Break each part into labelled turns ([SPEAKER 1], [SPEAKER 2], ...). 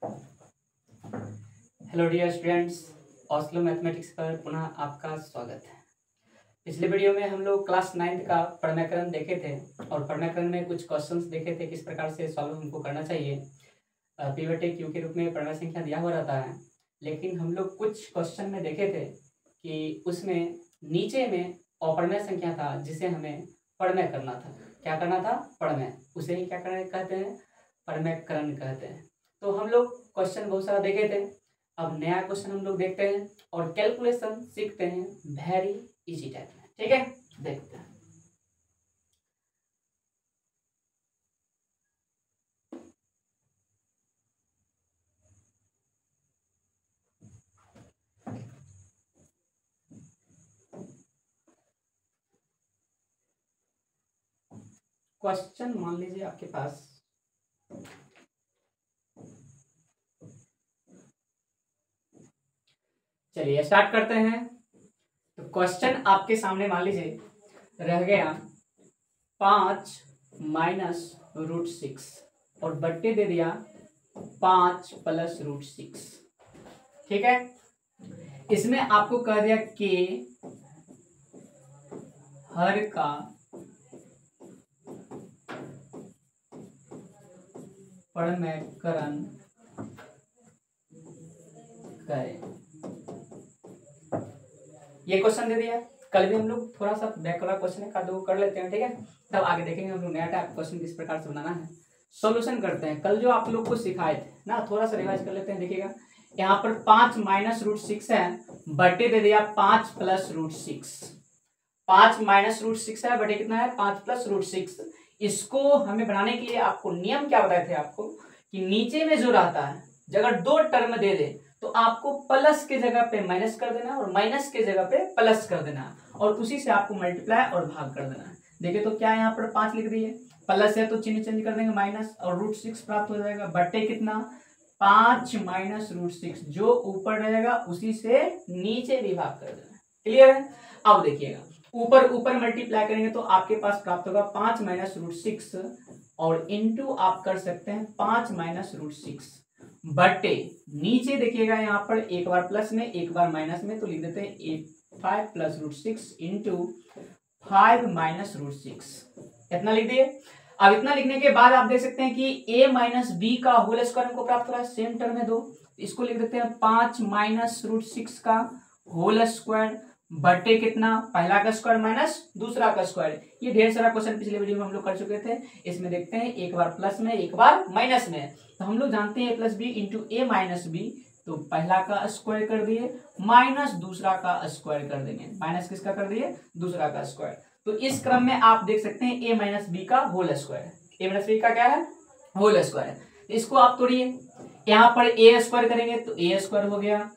[SPEAKER 1] Hello dear students, Oslo mathematics पर पुनः आपका स्वागत है। पिछले वीडियो में हम लोग क्लास 9th का परिमाकरण देखे थे और परिमाकरण में कुछ क्वेश्चंस देखे थे किस प्रकार से सॉल्व हमको करना चाहिए। पी बटे क्यू के रूप में परिमाण संख्या दिया हुआ रहता है, लेकिन हम लोग कुछ क्वेश्चन में देखे थे कि उसमें नीचे में अपरिमेय संख्या था जिसे हमें परिमेय करना था। क्या करना था? परिमेय। उसे ही क्या कहते हैं? परिमाकरण कहते हैं। तो हम लोग क्वेश्चन बहुत सारा देखे थे। अब नया क्वेश्चन हम लोग देखते हैं और कैलकुलेशन सीखते हैं वेरी इजी टाइप में। ठीक है, देखते हैं। क्वेश्चन मान लीजिए आपके पास चलिए स्टार्ट करते हैं। तो क्वेश्चन आपके सामने मान लीजिए रह गया 5 माइनस रूट 6 और बट्टे दे दिया 5 प्लस रूट 6। ठीक है, इसमें आपको कह दिया कि हर का परिमाकरण करें। ये क्वेश्चन दे दिया। कल भी हम लोग थोड़ा सा बैक वाला क्वेश्चन का दो कर लेते हैं, ठीक है, तब आगे देखेंगे हम लोग नया टाइप क्वेश्चन किस प्रकार से बनाना है। सॉल्यूशन करते हैं। कल जो आप लोग को सिखाए थे ना, थोड़ा सा रिवाइज कर लेते हैं। देखिएगा, यहाँ पर 5 माइनस रूट 6 है, बटे दे दिया 5 प्लस रूट 6। 5 माइनस रूट 6 है, बटे कितना है? 5 प्लस रूट 6। इसको हमें बनाने के लिए आपको नियम क्या बताए थे आपको कि नीचे में जो रहता है, अगर दो टर्म दे दे तो आपको प्लस के जगह पे माइनस कर देना और माइनस के जगह पे प्लस कर देना और उसी से आपको मल्टीप्लाई और भाग कर देना। देखिए तो क्या यहाँ पर 5 लिख दिए, प्लस है तो चिन्ह चेंज कर देंगे माइनस और रूट 6 प्राप्त हो जाएगा। बट्टे कितना? 5 माइनस रूट 6, जो ऊपर रहेगा उसी से नीचे भी भाग कर देना। क्लियर है? अब देखिएगा, ऊपर ऊपर मल्टीप्लाई करेंगे तो आपके पास प्राप्त होगा 5 माइनस रूट 6 और इंटू आप कर सकते हैं 5 माइनस रूट 6 बटे नीचे देखिएगा यहाँ पर एक बार प्लस में एक बार माइनस में, तो लिख देते हैं 5 plus root 6 into 5 minus root 6। इतना लिख दिए। अब इतना लिखने के बाद आप देख सकते हैं कि a माइनस बी का होल स्क्वायर हमको प्राप्त हो रहा है। सेम टर्म है दो, इसको लिख देते हैं 5 माइनस रूट 6 का होल स्क्वायर बटे कितना? पहला का स्क्वायर माइनस दूसरा का स्क्वायर। ये ढेर सारा क्वेश्चन पिछले वीडियो में हम लोग कर चुके थे। इसमें देखते हैं एक बार प्लस में एक बार माइनस में, तो हम लोग जानते हैं a plus B into A minus B, तो पहला का स्क्वायर कर दिए माइनस दूसरा का स्क्वायर कर देंगे। माइनस किसका कर दिए? दूसरा का स्क्वायर। तो इस क्रम में आप देख सकते हैं a माइनस बी का whole square. a minus B का क्या है? Whole square. इसको आप तोड़िए, यहाँ पर a स्क्वायर करेंगे तो a स्क्वायर हो गया,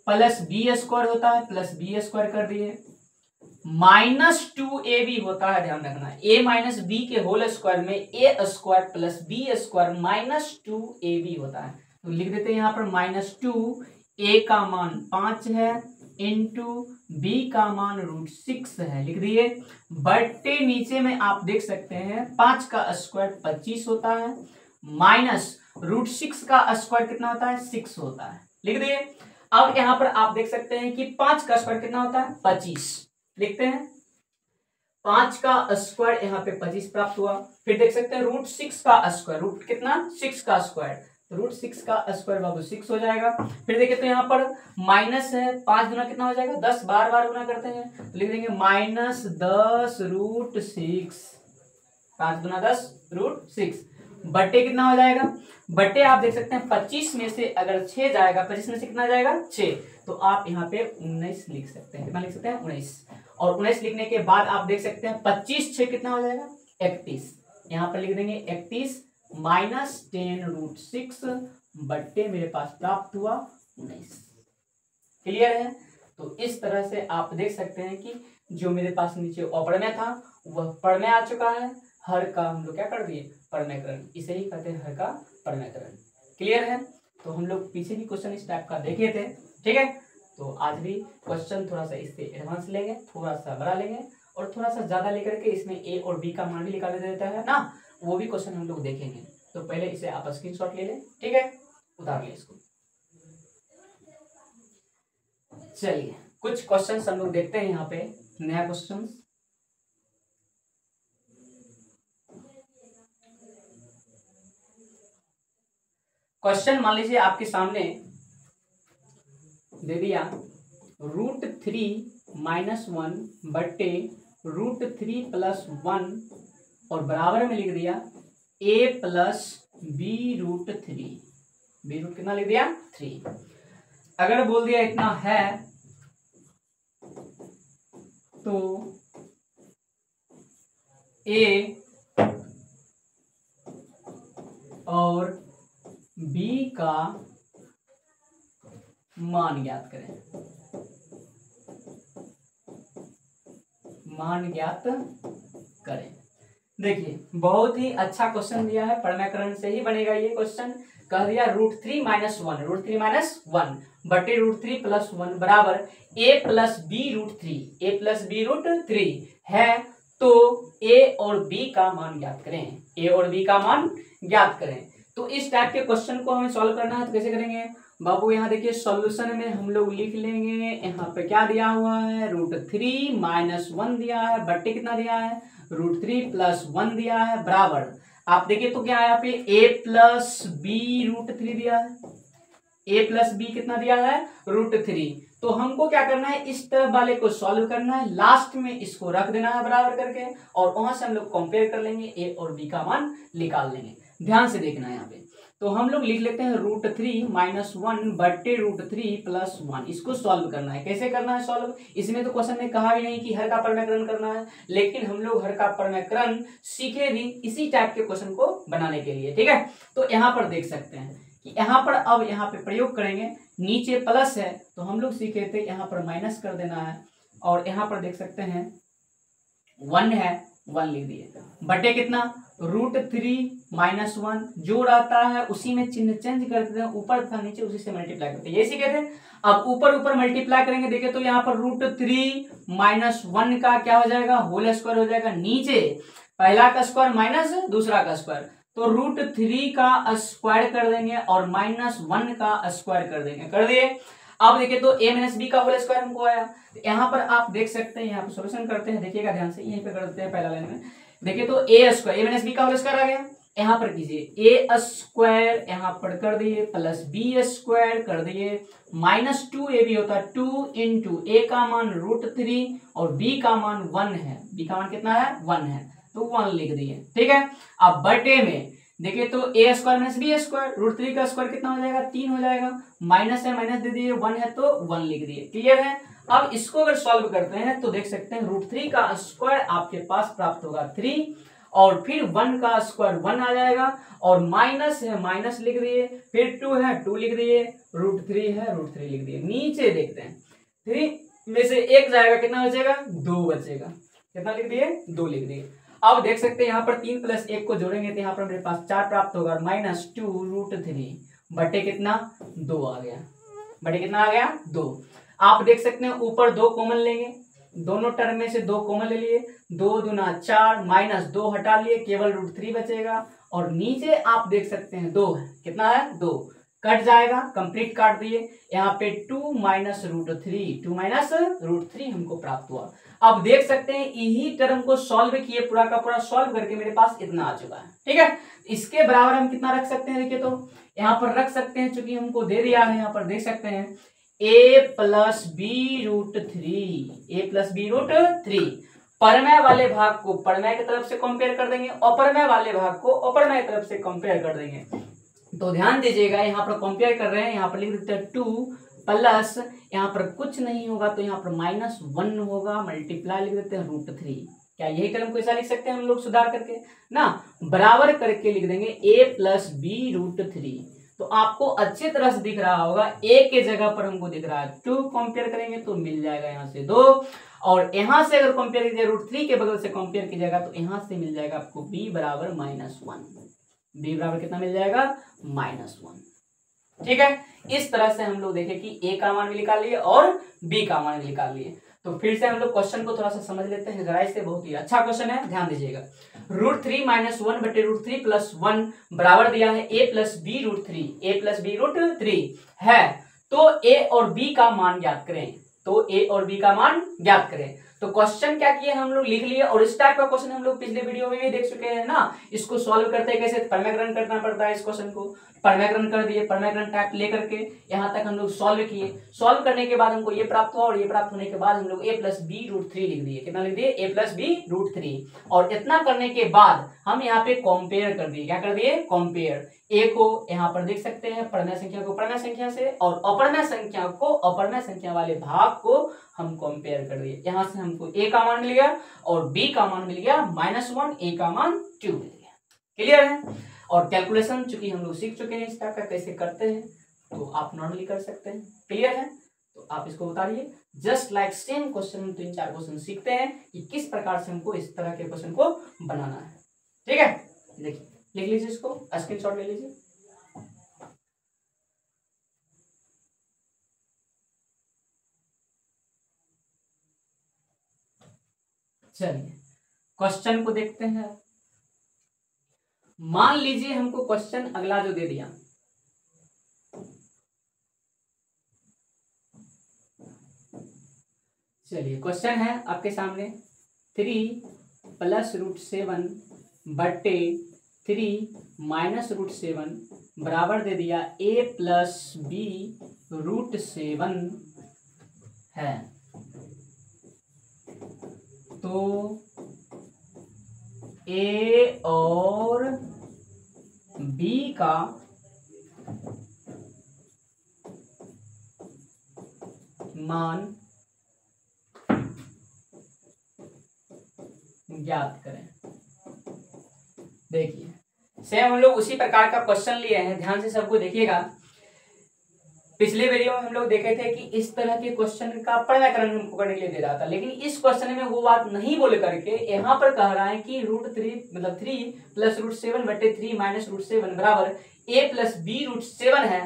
[SPEAKER 1] प्लस बी स्क्वायर होता है प्लस बी स्क्वायर कर दिए, माइनस 2ab होता है। ध्यान रखना, a माइनस बी के होल स्क्वायर में a square plus B square minus 2ab होता है। तो लिख देते हैं यहाँ पर माइनस 2, a का मान 5 है इंटू b का मान रूट 6 है, लिख दिए। बट्टे नीचे में आप देख सकते हैं 5 का स्क्वायर 25 होता है माइनस रूट 6 का स्क्वायर कितना होता है? 6 होता है, लिख दिए। अब यहां पर आप देख सकते हैं कि 5 का स्क्वायर कितना होता है? 25। लिखते हैं 5 का स्क्वायर, यहाँ पे 25 प्राप्त हुआ। फिर देख सकते हैं रूट 6 का स्क्वायर, रूट कितना? 6 का स्क्वायर, तो रूट 6 का स्क्वायर बाबू 6 हो जाएगा। फिर देखिए तो यहाँ पर माइनस है, 5 गुना कितना हो जाएगा? 10, बार बार गुना करते हैं तो लिख देंगे माइनस 10 रूट 6। 5 गुना 10 रूट 6 बट्टे कितना हो जाएगा? बट्टे आप देख सकते हैं 25 में से अगर 6 जाएगा, 25 में से कितना जाएगा? 6, तो आप यहाँ पे 19 लिख सकते हैं। कितना लिख सकते हैं? 19। और 19 लिखने के बाद आप देख सकते हैं 25 6 कितना हो जाएगा? 31। यहाँ पर लिख देंगे 31 माइनस 10 रूट 6 बट्टे मेरे पास प्राप्त हुआ 19। क्लियर है? तो इस तरह से आप देख सकते हैं कि जो मेरे पास नीचे अपरिमेय था वह परिमेय आ चुका है। हर का हम लोग क्या कर दिए? परिमाकरण। इसे ही कहते हैं हर का परिमाकरण। क्लियर है? तो हम लोग पीछे भी क्वेश्चन इस टाइप का देखे थे, ठीक है। तो आज भी क्वेश्चन थोड़ा सा इससे एडवांस लेंगे, थोड़ा सा बड़ा लेंगे और थोड़ा सा ज्यादा लेकर के इसमें ए और बी का मान भी निकाला देता है ना, वो भी क्वेश्चन हम लोग देखेंगे। तो पहले इसे आप स्क्रीनशॉट ले लें, ठीक है। उतार लिया इसको। चलिए कुछ क्वेश्चंस हम लोग देखते हैं यहाँ पे, नया क्वेश्चन। क्वेश्चन मान लीजिए आपके सामने दे दिया √3 - 1 बट्टे √3 + 1 और बराबर में लिख दिया a + b√3। b रूट कितना लिख दिया 3। अगर बोल दिया इतना है तो a और b का मान ज्ञात करें। मान ज्ञात करें। देखिए बहुत ही अच्छा क्वेश्चन दिया है, परमीकरण से ही बनेगा ये क्वेश्चन। कह दिया √3 - 1 √3 - 1 बटे √3 + 1 बराबर a + b√3 a + b√3 है। तो a और b का मान ज्ञात करें। a और b का मान ज्ञात करें। तो इस टाइप के क्वेश्चन को हमें सॉल्व करना है तो कैसे करेंगे बाबू? यहाँ देखिए सॉल्यूशन में हम लोग लिख लेंगे, यहाँ पे क्या दिया हुआ है √3 - 1 दिया है बट्टे कितना दिया है √3 + 1 दिया है बराबर। आप देखिए तो क्या है यहाँ पे a + b√3 दिया है। a + b कितना दिया है √3। तो हमको क्या करना है, इस तरफ वाले को सॉल्व करना है, लास्ट में इसको रख देना है बराबर करके, और वहां से हम लोग कंपेयर कर लेंगे, a और b का मान निकाल लेंगे। ध्यान से देखना है यहाँ पे। तो हम लोग लिख लेते हैं √3 - 1 बट्टे √3 + 1। इसको सॉल्व करना है। कैसे करना है सॉल्व? इसमें तो क्वेश्चन में कहा भी नहीं कि हर का परमीकरण करना है, लेकिन हम लोग हर का परमीकरण सीखे भी इसी टाइप के क्वेश्चन को बनाने के लिए। ठीक है, तो यहाँ पर देख सकते हैं कि यहाँ पर अब यहाँ पे प्रयोग करेंगे, नीचे प्लस है तो हम लोग सीखे थे यहाँ पर माइनस कर देना है, और यहाँ पर देख सकते हैं 1 है 1 लिख दिए बटे कितना √3 - 1 जो रहता है उसी में चिन्ह चेंज कर देते हैं, ऊपर तथा नीचे उसी से मल्टीप्लाई करते हैं, ये सीखे थे। अब ऊपर ऊपर मल्टीप्लाई करेंगे, देखिए तो यहाँ पर √3 - 1 का क्या हो जाएगा होल स्क्वायर हो जाएगा, नीचे पहला का स्क्वायर माइनस दूसरा का स्क्वायर, तो √3 का स्क्वायर कर देंगे और -1 का स्क्वायर कर देंगे, कर दिए। अब देखिए तो a - b का होल स्क्वायर हमको आया। यहाँ पर आप देख सकते हैं, यहाँ पर सॉल्यूशन करते हैं, देखिएगा ध्यान से, यहीं पे करते हैं पहला लाइन में। देखिए तो a - b का होल स्क्वायर आ गया, यहाँ पर कीजिए a² यहाँ पर कर दिए प्लस b² कर दिए, -2ab होता है 2 इंटू a का मान √3 और b का मान 1 है, b का मान कितना है 1 है, तो 1 लिख दिए। ठीक है, अब बटे में देखिए तो a² - b² √3 का स्क्वायर कितना हो जाएगा 3 हो जाएगा, माइनस है माइनस दे दिए, 1 है तो 1 लिख दिए। क्लियर है? अब इसको अगर सॉल्व करते हैं तो देख सकते हैं √3 का स्क्वायर आपके पास प्राप्त होगा 3, और फिर 1 का स्क्वायर 1 आ जाएगा, और माइनस है माइनस लिख दिए, फिर 2 है 2 लिख दिए, √3 है √3 लिख दिए। नीचे देखते हैं 3 में से 1 जाएगा, कितना बचेगा 2 बचेगा, कितना लिख दिए 2 लिख दिए। अब देख सकते हैं यहाँ पर 3 + 1 को जोड़ेंगे तो यहाँ पर मेरे पास 4 प्राप्त होगा, -2 √3 बटे कितना 2 आ गया, बटे कितना आ गया 2। आप देख सकते हैं ऊपर 2 कॉमन लेंगे, दोनों टर्म में से 2 कॉमन ले लिए, 2 दूना 4 -2 हटा लिए, केवल √3 बचेगा, और नीचे आप देख सकते हैं 2 है, कितना है 2 कट जाएगा, कंप्लीट काट दिए, यहाँ पे 2 - √3 हमको प्राप्त हुआ। अब देख सकते हैं यही टर्म को सॉल्व किए, पूरा का पूरा सॉल्व करके मेरे पास इतना आ चुका है। ठीक है, इसके बराबर हम कितना रख सकते हैं, देखिए तो यहाँ पर रख सकते हैं, चूंकि हमको दे दिया है, यहाँ पर देख सकते हैं a + b√3 परमेय वाले भाग को परमेय की तरफ से कंपेयर कर देंगे, अपरमेय वाले भाग को अपरमेय की तरफ से कंपेयर कर देंगे। तो ध्यान दीजिएगा, यहाँ पर कंपेयर कर रहे हैं, यहाँ पर लिख देते हैं 2 प्लस, यहाँ पर कुछ नहीं होगा तो यहाँ पर -1 होगा, मल्टीप्लाई लिख देते हैं √3। क्या यही टर्म को ऐसा लिख सकते हैं हम लोग सुधार करके ना, बराबर करके लिख देंगे a + b√3। तो आपको अच्छी तरह से दिख रहा होगा, a के जगह पर हमको दिख रहा है 2, कंपेयर करेंगे तो मिल जाएगा यहाँ से 2, और यहाँ से अगर कंपेयर कीजिए √3 के बगल से कंपेयर कीजिएगा तो यहाँ से मिल जाएगा आपको b बराबर -1, b बराबर कितना मिल जाएगा -1। ठीक है, इस तरह से हम लोग देखें कि a का मान भी निकाल लिए और b का मान भी निकाल लिए। तो फिर से हम लोग क्वेश्चन को थोड़ा सा समझ लेते हैं गहराई से। बहुत ही अच्छा क्वेश्चन है, ध्यान दीजिएगा। √3 - 1 बटे √3 + 1 बराबर दिया है a + b √3, a + b √3 है। तो a और b का मान ज्ञात करें, तो a और b का मान ज्ञात करें। तो क्वेश्चन क्या किए हम लोग, लिख लिए। और इस टाइप का क्वेश्चन हम लोग पिछले वीडियो में भी देख चुके हैं ना। इसको सॉल्व करते हैं कैसे, परमेग्रन करना पड़ता है। इस क्वेश्चन को परमेग्रन कर दिए, परमेग्रन टाइप लेकर के यहाँ तक हम लोग सॉल्व किए। सॉल्व करने के बाद हमको ये प्राप्त हुआ, और ये प्राप्त होने के बाद हम लोग a + b √3 लिख दिए। कितना लिख दिए, a + b √3। और इतना करने के बाद हम यहाँ पे कंपेयर कर दिए। क्या कर दिए, कंपेयर। a को यहाँ पर देख सकते हैं, परमेय संख्या को परमेय संख्या से, और अपरमेय संख्या को अपरमेय संख्या वाले भाग को हम कंपेयर कर दिए। यहाँ से हमको a का मान मिल गया और b का मान मिल गया -1, a का मान 2 मिल गया। क्लियर है। और कैलकुलेशन चूंकि हम लोग सीख चुके हैं इस टाइप का कैसे करते हैं, तो आप नॉर्मली कर सकते हैं। क्लियर है, तो आप इसको उतारिए। जस्ट लाइक सेम क्वेश्चन हम 3-4 क्वेश्चन सीखते हैं कि किस प्रकार से हमको इस तरह के क्वेश्चन को बनाना है। ठीक है, देखिए लिख लीजिए, इसको स्क्रीनशॉट ले लीजिए। चलिए क्वेश्चन को देखते हैं। मान लीजिए हमको क्वेश्चन अगला जो दे दिया, चलिए क्वेश्चन है आपके सामने 3 + √7 बटे 3 - √7 बराबर दे दिया a + b √7 है। तो a और b का मान ज्ञात करें। देखिए सेम हम लोग उसी प्रकार का क्वेश्चन लिए हैं, ध्यान से सबको देखिएगा। पिछले वीडियो में हम लोग देखे थे कि इस तरह के क्वेश्चन का परमेग्रन हमको करने के लिए दे रहा था, लेकिन इस क्वेश्चन में वो बात नहीं बोल करके यहाँ पर कह रहा है कि √3 मतलब 3 + √7 बटे 3 - √7 बराबर a + b √7 है।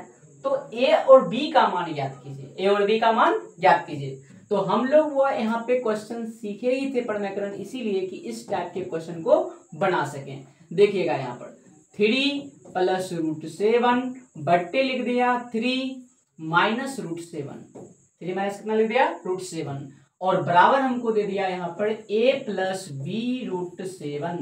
[SPEAKER 1] तो a और b का मान ज्ञात कीजिए, a और b का मान ज्ञात कीजिए। तो हम लोग वो यहाँ पे क्वेश्चन सीखे ही थे परमेग्रन, इसीलिए कि इस टाइप के क्वेश्चन को बना सकें। देखिएगा यहाँ पर 3 + √7 बट्टे लिख दिया 3 - √7, 3 माइनस कितना लिख दिया √7, और बराबर हमको दे दिया यहाँ पर a + b √7।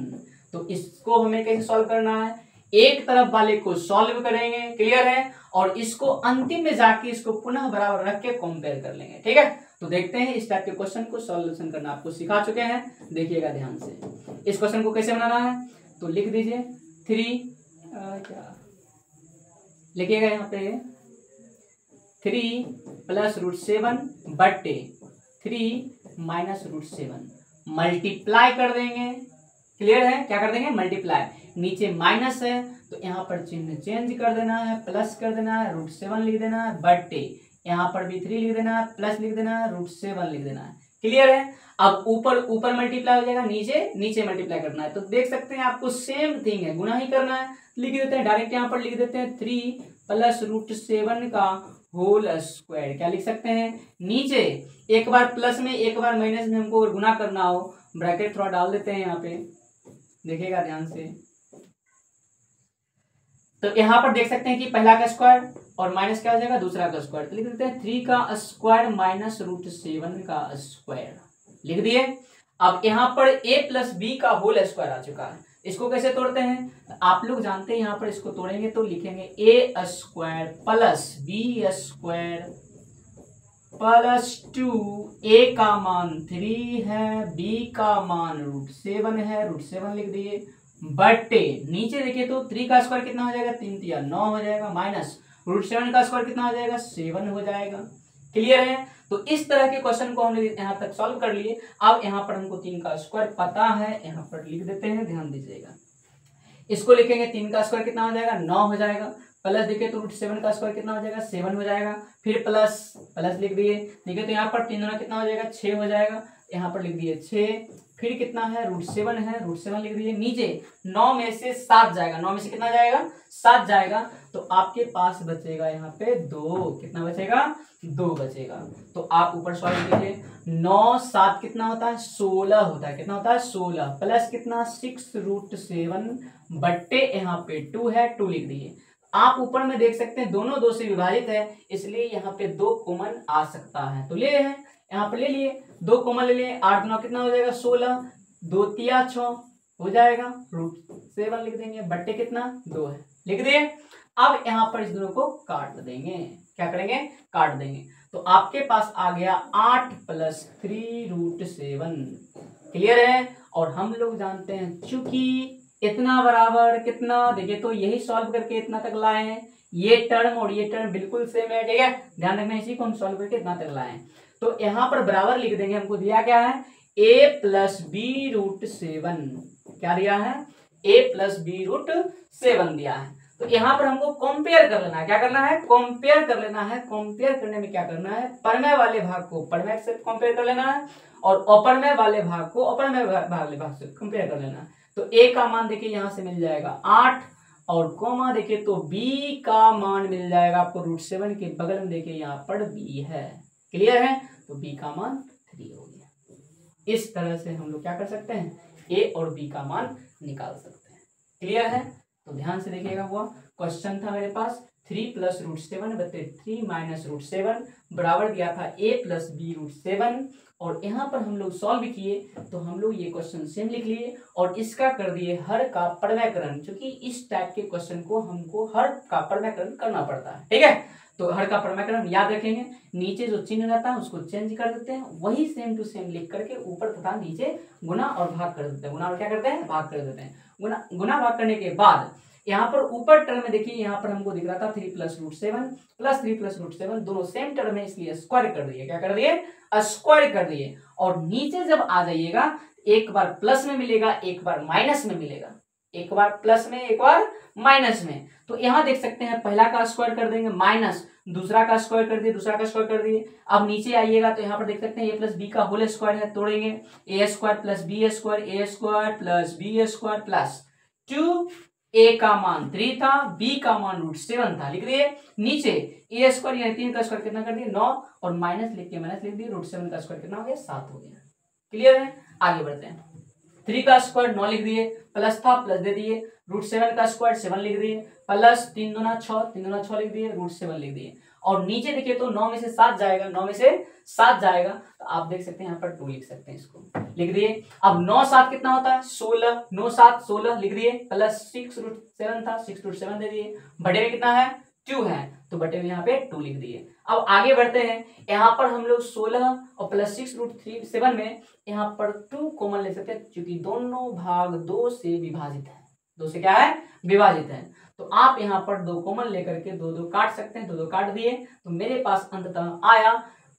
[SPEAKER 1] तो इसको हमें कैसे सॉल्व करना है, एक तरफ वाले को सॉल्व करेंगे। क्लियर है, और इसको अंतिम में जाके इसको पुनः बराबर रख के कंपेयर कर लेंगे। ठीक है, तो देखते हैं इस टाइप के क्वेश्चन को सॉल्यूशन करना आपको सिखा चुके हैं। देखिएगा ध्यान से, इस क्वेश्चन को कैसे बनाना है। तो लिख दीजिए 3 क्या लिखिएगा यहाँ पे 3 + √7 बट्टे 3 - √7 मल्टीप्लाई कर देंगे। क्लियर है, क्या कर देंगे, मल्टीप्लाई। नीचे माइनस है तो यहाँ पर चिन्ह चेंज कर देना है, प्लस कर देना है, √7 लिख देना है, बट्टे यहाँ पर भी 3 लिख देना है, प्लस लिख देना है, √7 लिख देना है। क्लियर है। अब ऊपर ऊपर मल्टीप्लाई हो जाएगा, नीचे नीचे मल्टीप्लाई करना है। तो देख सकते हैं आपको सेम थिंग है, गुना ही करना है। लिख देते हैं डायरेक्ट, यहाँ पर लिख देते हैं 3 + √7 का होल स्क्वायर। क्या लिख सकते हैं, नीचे एक बार प्लस में एक बार माइनस में हमको गुना करना हो, ब्रैकेट थोड़ा डाल देते हैं यहाँ पे, देखिएगा ध्यान से। तो यहाँ पर देख सकते हैं कि पहला का स्क्वायर और माइनस क्या हो जाएगा, दूसरा का स्क्वायर। तो लिख देते हैं 3 का स्क्वायर - √7 का स्क्वायर, लिख दिए। अब यहाँ पर a + b का होल स्क्वायर आ चुका है। इसको कैसे तोड़ते हैं, आप लोग जानते हैं। यहाँ पर इसको तोड़ेंगे तो लिखेंगे a² + b² + 2। a का मान 3 है, b का मान √7 है, √7 लिख दिए, बट्टे नीचे देखिए तो 3 का स्क्वायर कितना हो जाएगा, 3 × 9 हो जाएगा, माइनस √7 का स्क्वायर कितना हो जाएगा, 7 हो जाएगा। क्लियर है। तो इस तरह के क्वेश्चन को हमने यहाँ तक सॉल्व कर लिए। अब यहाँ पर हमको 3 का स्क्वायर पता है, यहाँ पर लिख देते हैं, ध्यान दीजिएगा। इसको लिखेंगे 3 का स्क्वायर कितना हो जाएगा, 9 हो जाएगा, प्लस देखिए तो √7 का स्क्वायर कितना हो जाएगा, 7 हो जाएगा, फिर प्लस प्लस लिख दिए। देखिए तो यहाँ पर 3 गुना कितना हो जाएगा, 6 हो जाएगा, यहाँ पर लिख दिए 6, फिर कितना है √7 है, √7 लिख दिए। नीचे 9 में से 7 जाएगा, 9 में से कितना जाएगा, 7 जाएगा। तो आपके पास बचेगा यहाँ पे 2। कितना बचेगा? 2 बचेगा। तो आप ऊपर सॉल्व कीजिए। 9 7 कितना होता है? 16 होता है। कितना होता है? 16 प्लस कितना? 6√7 बट्टे यहाँ पे 2 है, 2 लिख दिए। आप ऊपर में देख सकते हैं दोनों 2 से विभाजित है, इसलिए यहाँ पे 2 कॉमन आ सकता है। तो ले हैं, यहाँ पे ले लिए, 2 कॉमन ले लिए। 8 9 कितना हो जाएगा? 16, 2 3 6 हो जाएगा, √7 लिख देंगे, बट्टे कितना? 2 है, लिख दिए। अब यहाँ पर इस दोनों को काट देंगे। क्या करेंगे? काट देंगे। तो आपके पास आ गया 8 + 3√7। क्लियर है? और हम लोग जानते हैं चूंकि इतना बराबर कितना, देखिए तो यही सॉल्व करके इतना तक लाए हैं। ये टर्म और ये टर्म बिल्कुल सेम है, ठीक है, ध्यान रखना, इसी को हम सॉल्व करके इतना तक लाए हैं। तो यहाँ पर बराबर लिख देंगे। हमको दिया क्या है? a + b√7। क्या दिया है? a + b√7 दिया है। तो यहाँ पर हमको कंपेयर कर लेना है। क्या करना है? कंपेयर कर लेना है। कंपेयर करने में क्या करना है? परमेय वाले भाग को परमेय से कंपेयर कर लेना है और अपरमेय वाले भाग को अपरमेय वाले भाग से कंपेयर कर लेना है। तो a का मान देखिए यहाँ से मिल जाएगा 8 और कोमा देखिए तो b का मान मिल जाएगा आपको √7 के बगल में देखिए यहाँ पर b है। क्लियर है? तो b का मान 3 हो गया। इस तरह से हम लोग क्या कर सकते हैं? a और b का मान निकाल सकते हैं। क्लियर है? तो ध्यान से देखिएगा। हुआ क्वेश्चन था मेरे पास 3 + √7 बटे 3 - √7 बराबर दिया था a + b√7 और यहाँ पर हम लोग सॉल्व किए तो हम लोग ये क्वेश्चन सेम लिख लिए और इसका कर दिए हर का परमयकरण, क्योंकि इस टाइप के क्वेश्चन को हमको हर का परमयकरण करना पड़ता है। ठीक है? तो हर का परमयकरण याद रखेंगे, नीचे जो चिन्ह रहता है उसको चेंज कर देते हैं, वही सेम टू सेम लिख करके ऊपर तथा नीचे गुना और भाग कर देते हैं। गुना और क्या करते हैं? भाग कर देते हैं। गुना भाग करने के बाद यहाँ पर ऊपर टर्म में देखिए, यहाँ पर हमको दिख रहा था 3 + √7 + 3 + √7 दोनों सेम टर्म है, इसलिए स्क्वायर कर दिए। क्या कर दिए? स्क्वायर कर दिए। और नीचे जब आ जाइएगा, एक बार प्लस में मिलेगा, एक बार माइनस में मिलेगा, एक बार प्लस में एक बार माइनस में। तो यहाँ देख सकते हैं पहला का स्क्वायर कर देंगे माइनस, दूसरा का स्क्वायर कर दिए, दूसरा का स्क्वायर कर दिए। अब नीचे आइएगा तो यहाँ पर देख सकते हैं a + b का होल स्क्वायर है, तोड़ेंगे a² + b² a² + b² plus 2 a का मान 3 था, b का मान √7 था, लिख दिए। नीचे a² यानी 3 का स्क्वायर कितना कर दिए? 9 और माइनस लिख के माइनस लिख दिए, √7 का स्क्वायर कितना हो गया? 7 हो गया। क्लियर है? आगे बढ़ते हैं। 3 का स्क्वायर 9 लिख दिए, प्लस था प्लस दे दिए, √7 का स्क्वायर 7 लिख दिए, प्लस 3 दूना 6, 3 दूना 6 लिख दिए, √7 लिख दिए। और नीचे देखिए तो 9 में से 7 जाएगा, 9 में से 7 जाएगा, तो आप देख सकते हैं यहाँ पर 2 लिख सकते हैं, इसको लिख दिए। अब 9 7 कितना होता है? 16, 9 7 16 लिख दिए, प्लस 6√7 था, 6√7 दे दिए, बटे में कितना है? 2 है, तो बटे में यहाँ पे 2 लिख दिए। अब आगे बढ़ते हैं। यहाँ पर हम लोग 16 और प्लस 6√7 में यहाँ पर 2 कॉमन ले सकते हैं, क्योंकि दोनों भाग 2 से विभाजित है। 2 से क्या है? विभाजित है। तो आप यहाँ पर 2 कॉमन लेकर के 2 2 काट सकते हैं, 2 2 काट दिए, तो मेरे पास अंततः आया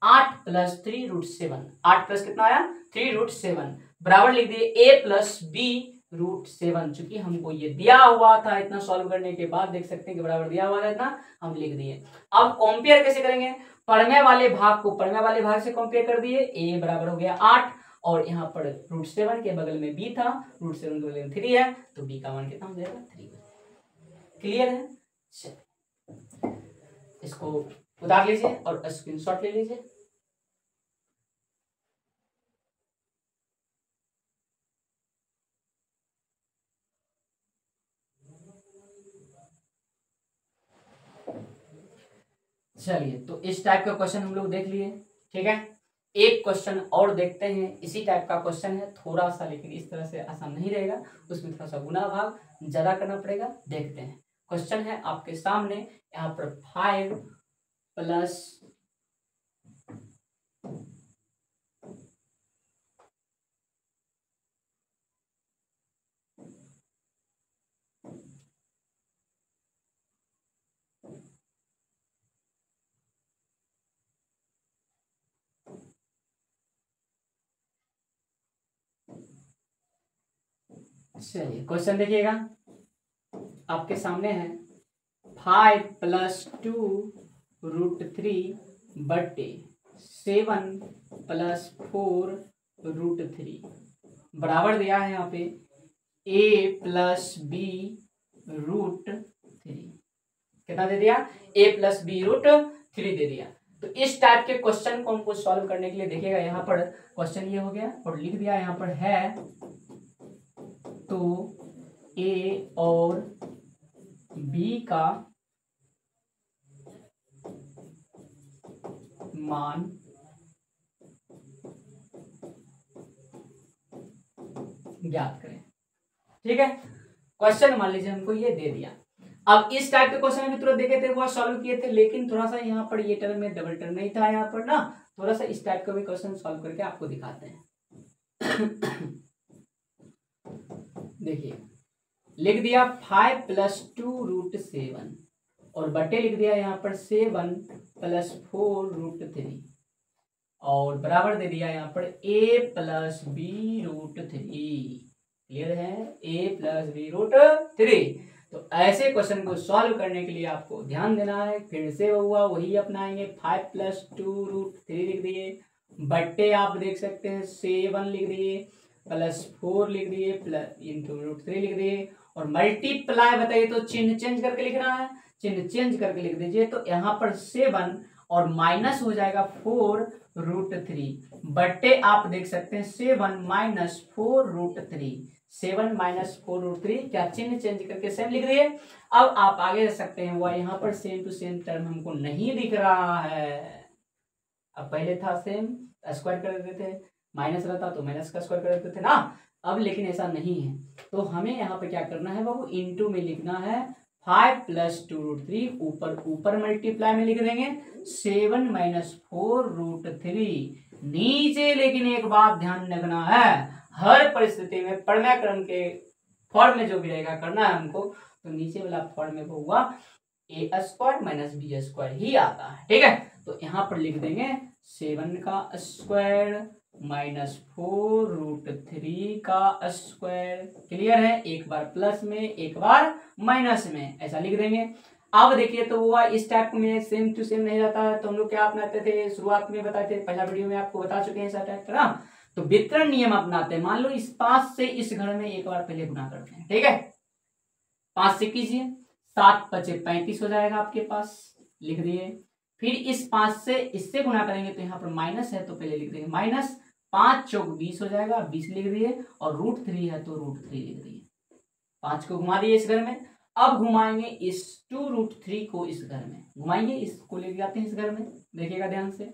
[SPEAKER 1] 8 + 3√7। 8 प्लस कितना आया? 3√7 बराबर लिख दिए a + b√7। चूंकि हमको ये दिया हुआ था, इतना सॉल्व करने के बाद देख सकते हैं कि बराबर दिया हुआ था, इतना हम लिख दिए। अब कंपेयर कैसे करेंगे? परमेय वाले भाग को परमेय वाले भाग से कंपेयर कर दिए, a बराबर हो गया 8 और यहाँ पर √7 के बगल में b था, √7 के बगल में 3 है, तो b का मान कितना हो जाएगा? 3। क्लियर है? चलिए इसको उतार लीजिए और स्क्रीनशॉट ले लीजिए। चलिए, तो इस टाइप का क्वेश्चन हम लोग देख लिए। ठीक है, एक क्वेश्चन और देखते हैं, इसी टाइप का क्वेश्चन है, थोड़ा सा लेकिन इस तरह से आसान नहीं रहेगा, उसमें थोड़ा सा गुना भाग ज्यादा करना पड़ेगा। देखते हैं, क्वेश्चन है आपके सामने, यहाँ पर 5 + चलिए क्वेश्चन देखिएगा, आपके सामने है 5 + 2√3 बटे 7 + 4√3 बराबर दिया है यहाँ पे a + b√3। कितना दे दिया, a प्लस बी रूट 3 दे दिया। तो इस टाइप के क्वेश्चन को हमको सॉल्व करने के लिए देखिएगा यहाँ पर क्वेश्चन ये हो गया और लिख दिया यहाँ पर है तो a और b का मान ज्ञात करें। ठीक है, क्वेश्चन मान लीजिए हमको ये दे दिया। अब इस टाइप के क्वेश्चन में तुरंत देखे थे वो सॉल्व किए थे, लेकिन थोड़ा सा यहाँ पर ये टर्म में डबल टर्म नहीं था यहाँ पर ना, थोड़ा सा इस टाइप का भी क्वेश्चन सॉल्व करके आपको दिखाते हैं। देखिए लिख दिया 5 प्लस 2 रूट 7 और बटे लिख दिया यहाँ पर 7 प्लस 4 रूट 3 और बराबर दे दिया यहाँ पर a plus B root 3। Clear है, a प्लस बी रूट 3। तो ऐसे क्वेश्चन को सॉल्व करने के लिए आपको ध्यान देना है। फिर से हुआ वही अपनाएंगे, 5 प्लस 2 रूट 3 लिख दिए, बट्टे आप देख सकते हैं 7 लिख दिए, प्लस 4 लिख दिए, प्लस इंटू रूट 3 लिख दिए और मल्टीप्लाई बताइए तो चिन्ह चेंज करके लिखना है, चिन्ह चेंज करके लिख दीजिए। तो यहाँ पर 7 और माइनस हो जाएगा 4 रूट 3 बट्टे आप देख सकते हैं 7 माइनस 4 रूट 3, 7 माइनस 4 रूट 3 क्या चिन्ह चेंज करके सेम लिख दिए। अब आप आगे रख सकते हैं, वह यहाँ पर सेम टू सेम टर्म हमको नहीं दिख रहा है। अब पहले था सेम स्क्वायर कर देते थे, माइनस रहता तो माइनस का स्क्वायर कर देते थे ना, अब लेकिन ऐसा नहीं है। तो हमें यहाँ पे क्या करना है बाबू, इनटू में लिखना है 5 प्लस 2 रूट 3, ऊपर ऊपर मल्टीप्लाई में लिख देंगे 7 माइनस 4 रूट 3 नीचे। लेकिन एक बात ध्यान रखना है, हर परिस्थिति में परिमेय क्रम के फॉर्म में जो भी रहेगा करना है हमको, तो नीचे वाला फॉर्म में होगा a square minus B square ही आता है। ठीक है, तो यहाँ पर लिख देंगे 7 का स्क्वायर माइनस 4 रूट 3 का स्क्वायर। क्लियर है, एक बार प्लस में एक बार माइनस में ऐसा लिख देंगे। अब देखिए तो वो इस टाइप में सेम टू सेम नहीं रहता है, तो हम लोग क्या अपनाते थे, शुरुआत में बताए थे, पहला वीडियो में आपको बता चुके हैं ऐसा टाइप का ना। तो वितरण नियम अपनाते हैं। मान लो इस 5 से इस घर में एक बार पहले गुना करते हैं। ठीक है, 5 से कीजिए, 7 बचे 35 हो जाएगा आपके पास, लिख दिए। फिर इस 5 से इससे गुना करेंगे तो यहाँ पर माइनस है तो पहले लिख देंगे माइनस, 5 चौक 20 हो जाएगा, 20 लिख दिए और रूट 3 है तो रूट 3 लिख दिए। 5 को घुमा दिए इस घर में, अब घुमाएंगे इस 2 रूट 3 को इस घर में, घुमाएंगे इसको ले जाते हैं इस घर में, देखिएगा ध्यान से।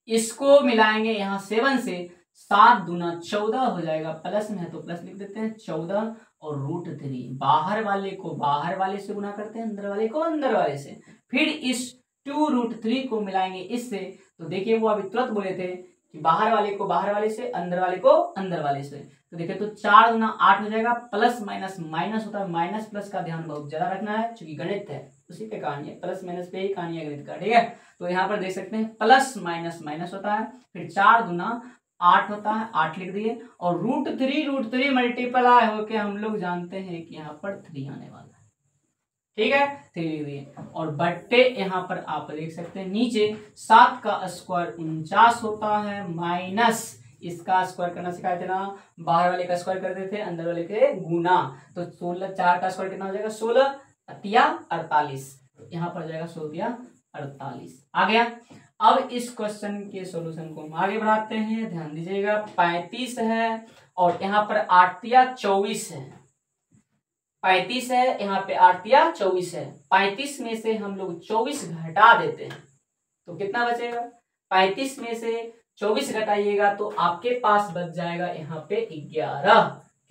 [SPEAKER 1] इसको मिलाएंगे यहाँ 7 से, 7 दूना 14 हो जाएगा, प्लस में है तो प्लस लिख देते हैं 14 और रूट 3। बाहर वाले को बाहर वाले से गुना करते हैं, अंदर वाले को अंदर वाले से। फिर इस 2 रूट 3 को मिलाएंगे इससे, तो देखिए वो अभी तुरंत बोले थे कि बाहर वाले को बाहर वाले से, अंदर वाले को अंदर वाले से। तो देखिए तो 4 दूना 8 हो जाएगा, प्लस माइनस माइनस होता है, माइनस प्लस का ध्यान बहुत ज्यादा रखना है क्योंकि गणित है, उसी पे कहानी है, प्लस माइनस पे ही कहानी है गणित का। ठीक है, तो यहाँ पर देख सकते हैं प्लस माइनस माइनस होता है, फिर 4 दूना 8 होता है, 8 लिख दिए और रूट 3 मल्टीप्लाई होके हम लोग जानते हैं कि यहाँ पर 3 आने वाला है। ठीक है, 3 लिख दिए और बट्टे यहाँ पर आप देख सकते हैं नीचे 7 का स्क्वायर 49 होता है, माइनस इसका स्क्वायर करना सिखाए थे ना, बाहर वाले का स्क्वायर करते थे, अंदर वाले के गुना। तो 16, 4 का स्क्वायर कितना हो जाएगा 16 अतिया 48, यहाँ पर जाएगा 16 48 आ गया। अब इस क्वेश्चन के सॉल्यूशन को हम आगे बढ़ाते हैं, ध्यान दीजिएगा। 35 है और यहाँ पर 8 तिया 24 है, 35 है यहाँ पे 8 तिया 24 है। 35 में से हम लोग 24 घटा देते हैं तो कितना बचेगा, 35 में से 24 घटाइएगा तो आपके पास बच जाएगा यहाँ पे 11।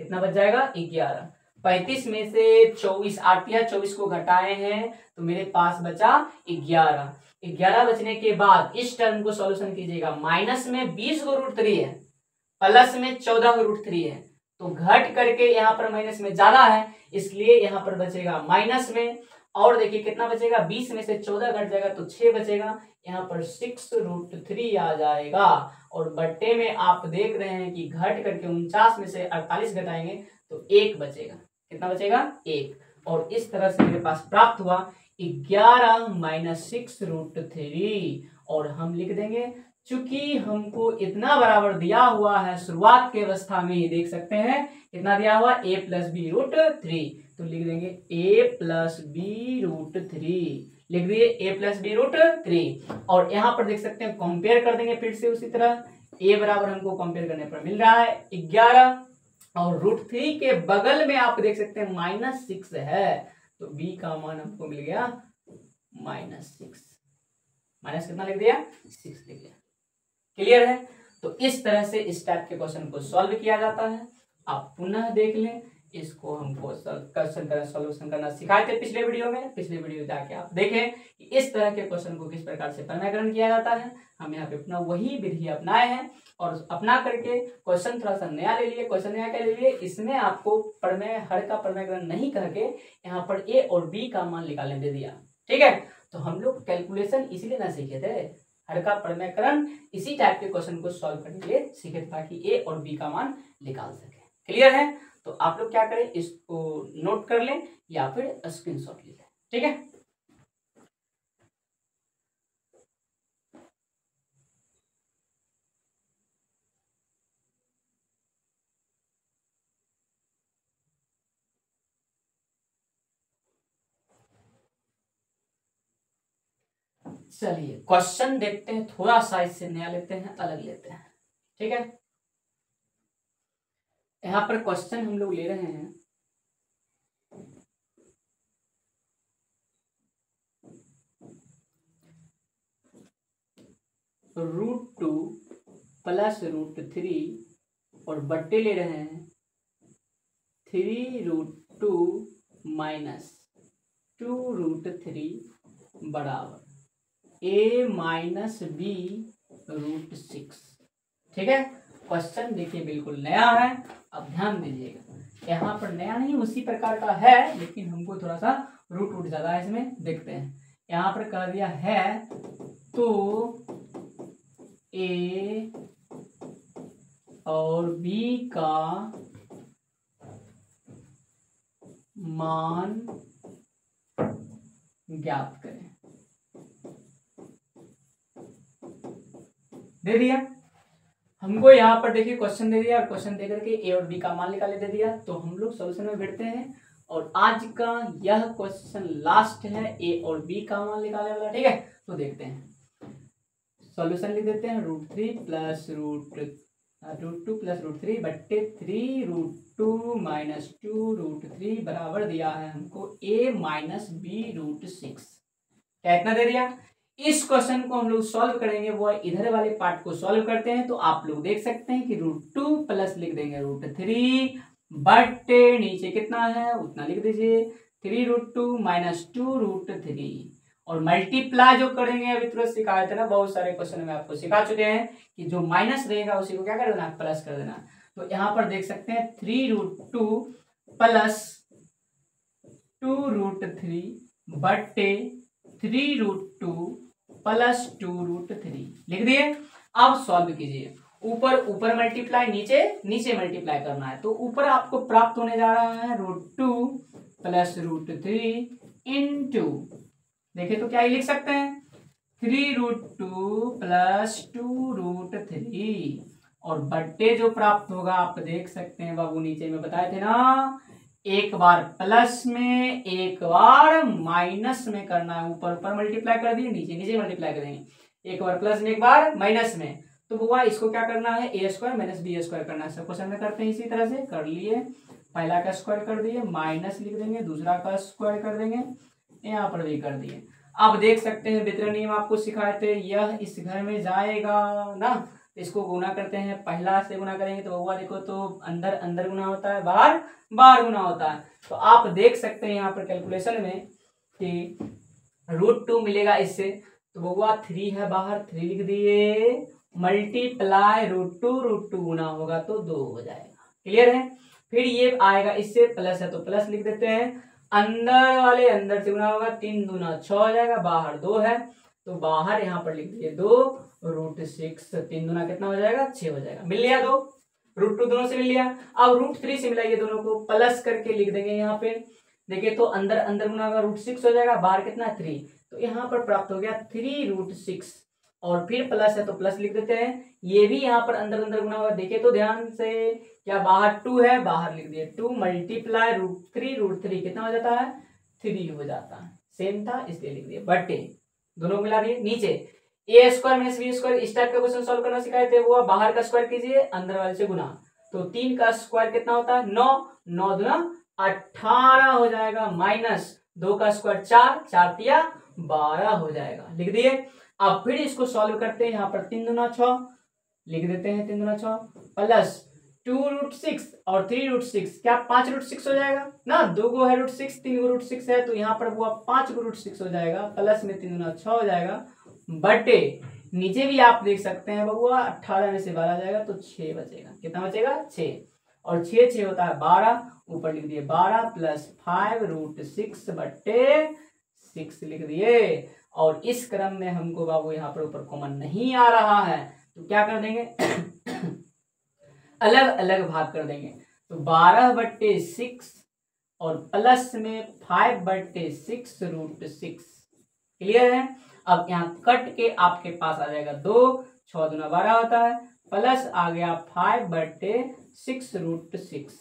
[SPEAKER 1] कितना बच जाएगा 11। 35 में से 24 8 या 24 को घटाए हैं तो मेरे पास बचा 11। 11 बचने के बाद इस टर्म को सॉल्यूशन कीजिएगा। माइनस में 20 को रूट 3 है, प्लस में 14 को रूट 3 है, तो घट करके यहाँ पर माइनस में ज्यादा है इसलिए यहाँ पर बचेगा माइनस में। और देखिए कितना बचेगा, 20 में से 14 घट जाएगा तो 6 बचेगा, यहाँ पर 6 रूट 3 आ जाएगा। और बट्टे में आप देख रहे हैं कि घट करके 49 में से 48 घटाएंगे तो 1 बचेगा। कितना बचेगा 1। और इस तरह से मेरे पास प्राप्त हुआ 11 माइनस 6 रूट 3। और हम लिख देंगे चूंकि हमको इतना बराबर दिया हुआ है शुरुआत के अवस्था में ही देख सकते हैं कितना दिया हुआ a प्लस बी रूट 3, तो लिख देंगे a plus B root three, लिख दिए a plus B root three. और यहाँ पर देख सकते हैं कंपेयर कर देंगे फिर से उसी तरह, a बराबर हमको कंपेयर करने पर मिल रहा है 11 और रूट थ्री के बगल में आप देख सकते हैं -6 है, तो b का मान हमको मिल गया -6, माइनस कितना लिख दिया 6 लिख दिया। क्लियर है? तो इस तरह से इस टाइप के क्वेश्चन को सॉल्व किया जाता है। आप पुनः देख लें, इसको हमको सॉल्यूशन करना सिखाए थे पिछले वीडियो में, पिछले वीडियो जाके आप देखें कि इस तरह के क्वेश्चन को किस प्रकार से परिमाणीकरण किया जाता है। हम यहाँ पे अपना वही विधि अपनाए हैं और अपना करके क्वेश्चन थोड़ा सा नया ले लिए। क्वेश्चन नया क्या ले लिए, इसमें आपको प्रमेय हर का परिमाणीकरण नहीं करके यहाँ पर ए और बी का मान निकालने दे दिया। ठीक है, तो हम लोग कैलकुलेशन इसीलिए ना सीखे थे, हर का परिमाणीकरण इसी टाइप के क्वेश्चन को सॉल्व करने के लिए सीखे ताकि ए और बी का मान निकाल सके। क्लियर है? तो आप लोग क्या करें, इसको नोट कर लें या फिर स्क्रीनशॉट ले लें। ठीक है, चलिए क्वेश्चन देखते हैं, थोड़ा सा इससे नया लेते हैं, अलग लेते हैं। ठीक है, यहाँ पर क्वेश्चन हम लोग ले रहे हैं √2 प्लस √3 और बट्टे ले रहे हैं 3√2 माइनस 2√3 बराबर a माइनस बी √6। ठीक है, क्वेश्चन देखिए बिल्कुल नया है, अब ध्यान दीजिएगा। यहाँ पर नया नहीं उसी प्रकार का है, लेकिन हमको थोड़ा सा रूट ज्यादा है इसमें, देखते हैं। यहाँ पर कह दिया है तो a और b का मान ज्ञात करें। दे दिया हमको, यहाँ पर देखिए क्वेश्चन दे दिया और क्वेश्चन दे करके ए और बी का मान निकालने दे दिया। तो हम लोग सॉल्यूशन में बैठते हैं और आज का यह क्वेश्चन लास्ट है, ए और बी का मान निकालने वाला। ठीक है, तो देखते हैं, सॉल्यूशन लिख देते हैं √3 प्लस √2 प्लस √3 बट्टे 3√2 माइनस 2√3 बराबर दिया है हमको a माइनस बी √6। क्या इतना दे दिया? इस क्वेश्चन को हम लोग सॉल्व करेंगे, वो इधर वाले पार्ट को सॉल्व करते हैं। तो आप लोग देख सकते हैं कि √2 प्लस लिख देंगे √3 बट्टे नीचे कितना है उतना लिख दीजिए 3√2 माइनस 2√3 और मल्टीप्लाई जो करेंगे, अभी तुरंत सिखाए थे ना, बहुत सारे क्वेश्चन में आपको सिखा चुके हैं कि जो माइनस रहेगा उसी को क्या कर देना, प्लस कर देना। तो यहाँ पर देख सकते हैं 3√2 प्लस 2√3 बट्टे 3√2 प्लस 2√3 लिख दिए। अब सॉल्व कीजिए, ऊपर ऊपर मल्टीप्लाई, नीचे नीचे मल्टीप्लाई करना है। तो ऊपर आपको प्राप्त होने जा रहा है √2 प्लस √3 इंटू, देखिए तो क्या ही लिख सकते हैं 3√2 प्लस 2√3 और बट्टे जो प्राप्त होगा आप देख सकते हैं बाबू, नीचे में बताए थे ना, एक बार प्लस में एक बार माइनस में करना है। ऊपर ऊपर मल्टीप्लाई कर दिए, नीचे नीचे मल्टीप्लाई करेंगे, एक बार प्लस में एक बार माइनस में। तो बुआ इसको क्या करना है, a² माइनस b² करना है। सब क्वेश्चन में करते हैं इसी तरह से, कर लिए, पहला का स्क्वायर कर दिए, माइनस लिख देंगे, दूसरा का स्क्वायर कर देंगे, यहाँ पर भी कर दिए। अब देख सकते हैं वितरण नियम आपको सिखाए थे, यह इस घर में जाएगा ना, इसको गुना करते हैं, पहला से गुना करेंगे तो हुआ देखो, तो अंदर अंदर गुना होता है, बाहर बाहर गुना होता है। तो आप देख सकते हैं यहाँ पर कैलकुलेशन में कि √2 मिलेगा इससे, तो हुआ 3 है बाहर, 3 लिख दिए, मल्टीप्लाई √2 गुना होगा तो 2 हो जाएगा। क्लियर है? फिर ये आएगा इससे, प्लस है तो प्लस लिख देते हैं, अंदर वाले अंदर से गुना होगा, 3 दूना 6 हो जाएगा, बाहर 2 है तो बाहर यहाँ पर लिख दिए 2√6, 3 दूना कितना हो जाएगा 6 हो जाएगा। मिल लिया 2, √2 दोनों से मिल लिया। अब √3 से मिलाइए, दोनों को प्लस करके लिख देंगे यहाँ पे, देखिए तो अंदर अंदर गुना होगा, √6 हो जाएगा, बाहर कितना 3, तो यहाँ पर प्राप्त हो गया 3√6 और फिर प्लस है तो प्लस लिख देते हैं। ये भी यहाँ पर अंदर अंदर गुना होगा, देखिए तो ध्यान से, क्या बाहर 2 है, बाहर लिख दिए 2 मल्टीप्लाई √3 कितना हो जाता है 3 हो जाता है, सेम था इसलिए लिख दिए, बटे दोनों मिला दिए। नीचे ए स्क्वायर माइनस बी स्क्वायर इस टाइप का क्वेश्चन सॉल्व करना सिखाए थे, वो बाहर का स्क्वायर कीजिए अंदर वाले से गुना, तो 3 का स्क्वायर कितना होता है 9, 9 दूना 18 हो जाएगा, माइनस 2 का स्क्वायर 4, 4 तिया 12 हो जाएगा, लिख दिए। अब फिर इसको सॉल्व करते हैं, यहाँ पर 3 दूना 6 लिख देते हैं, 3 दूना 6 प्लस 2√6 और 3√6, क्या 5√6 हो जाएगा ना, 2 को है √6, 3 को √6 है, तो यहाँ पर हुआ 5 को √6 हो जाएगा, प्लस में 3 दूना 6 हो जाएगा, बटे नीचे भी आप देख सकते हैं बबुआ 18 में से 12 आ जाएगा तो 6 बचेगा, कितना बचेगा 6, और 6 होता है 12, ऊपर लिख दिए 12 प्लस 5√6 बटे 6 लिख दिए। और इस क्रम में हमको बाबू यहाँ पर ऊपर कॉमन नहीं आ रहा है, तो क्या कर देंगे अलग अलग भाग कर देंगे, तो 12/6 और प्लस में 5/6√6, क्लियर है। अब यहाँ कट के आपके पास आ जाएगा 2, 6 दूना 12 होता है, प्लस आ गया 5/6√6,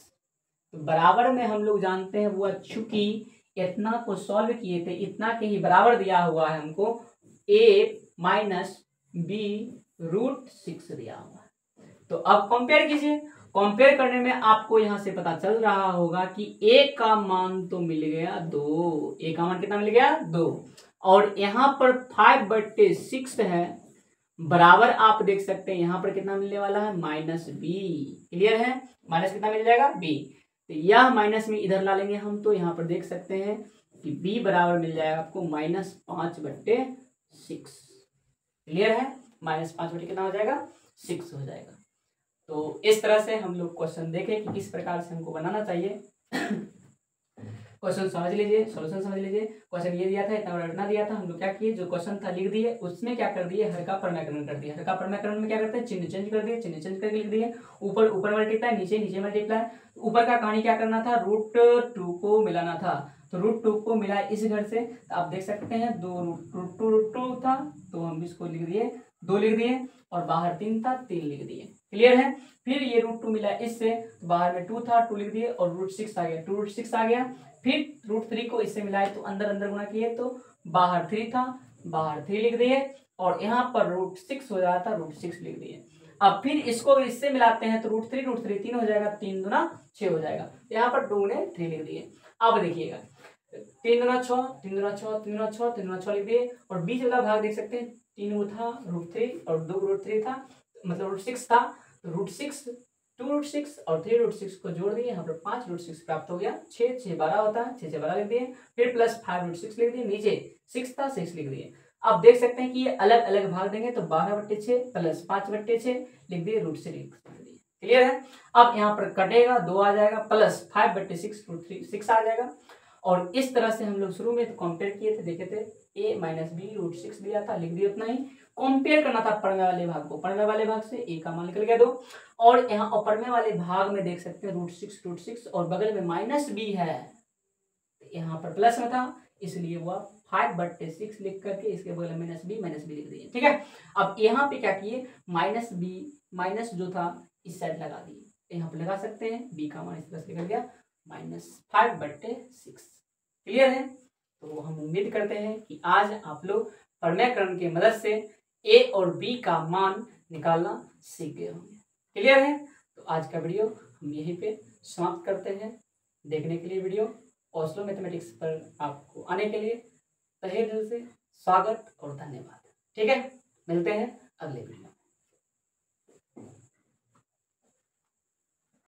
[SPEAKER 1] तो बराबर में हम लोग जानते हैं वो, चूंकि इतना को सॉल्व किए थे, इतना के ही बराबर दिया हुआ है हमको, a माइनस b√6 दिया हुआ है। तो अब कंपेयर कीजिए, कंपेयर करने में आपको यहां से पता चल रहा होगा कि a का मान तो मिल गया 2, a का मान कितना मिल गया 2, और यहाँ पर 5/6 है, बराबर आप देख सकते हैं यहाँ पर कितना मिलने वाला है -b, क्लियर है, माइनस कितना मिल जाएगा b, तो यह माइनस में इधर ला लेंगे हम, तो यहाँ पर देख सकते हैं कि b बराबर मिल जाएगा आपको -5/6, क्लियर है, -5 कितना हो जाएगा 6 हो जाएगा। तो इस तरह से हम लोग क्वेश्चन देखें कि किस प्रकार से हमको बनाना चाहिए। क्वेश्चन समझ लीजिए, सॉल्यूशन समझ लीजिए। क्वेश्चन ये दिया था, इतना बड़ा रटना दिया था, हम लोग क्या किए, जो क्वेश्चन था लिख दिए, उसमें क्या कर दिए हर का प्रमेयकरण कर दिया। हर का प्रमेयकरण में क्या करते हैं, चिन्ह चेंज कर दिए, चिन्ह चेंज करके लिख दिए, ऊपर ऊपर मल्टीप्लाई, नीचे नीचे मल्टीप्लाई। ऊपर का कहानी क्या करना था, √2 को मिलाना था, तो √2 को मिला इस घर से, तो आप देख सकते हैं 2√2 था, तो हम इसको लिख दिए 2 लिख दिए, और बाहर 3 था 3 लिख दिए, क्लियर है। फिर ये √2 मिला इससे, तो बाहर में 2 था 2 लिख दिए, और √6 आ गया 2√6 आ गया। फिर √3 को इससे मिलाए तो अंदर अंदर गुना किए, तो बाहर 3 था, बाहर 3 लिख दिए, और यहाँ पर √6 हो जाता √6 लिख दिए। अब फिर इसको इससे मिलाते हैं तो √3 3 हो जाएगा, 3 दूना 6 हो जाएगा, यहाँ पर 2 ने 3 लिख दिए। अब देखिएगा 3 दूना 6, 3 दूना 6, 3 दूना 6, 3 दूना 6 लिख दिए, और बीच वाला भाग देख सकते हैं 3 वो था √3 और 2 √3 था, मतलब √6 था, तो √6 2√6 और 3√6 को जोड़ दिए, यहाँ पर 5√6 प्राप्त हो गया, 6 6 12 होता है, 6 6 12 लिख दिए, फिर प्लस 5√6 लिख दिए, नीचे 6 था 6 लिख दिए। अब देख सकते हैं कि ये अलग अलग भाग देंगे, तो 12/6 प्लस 5/6 लिख दिए, √6 लिख दिए, क्लियर है। अब यहाँ पर कटेगा 2 आ जाएगा, प्लस 5/6 √6 आ जाएगा, और इस तरह से हम लोग शुरू में कंपेयर किए थे, देखे थे a माइनस b√6 दिया था, लिख दिया उतना ही। कंपेयर करना था पढ़ने वाले भाग को, पढ़ने वाले भाग से a का मान निकल गया 2, और यहाँ पढ़ने वाले भाग में देख सकते हैं √6 और बगल में -b है, यहाँ पर प्लस में था इसलिए वो 5/6 लिख करके इसके बगल में -b लिख दिए, ठीक है। अब यहाँ पे क्या किए, -b माइनस जो था इस साइड लगा दिए, यहाँ पे लगा सकते हैं, b का मान इस तरह से निकल गया -5/6, क्लियर है। तो हम उम्मीद करते हैं कि आज आप लोग प्रमेयकरण की मदद से a और b का मान निकालना सीख गए होंगे, क्लियर है। तो आज का वीडियो हम यहीं पे समाप्त करते हैं। देखने के लिए वीडियो ओस्लो मैथमेटिक्स पर आपको आने के लिए तहे दिल से स्वागत और धन्यवाद, ठीक है। मिलते हैं अगले वीडियो।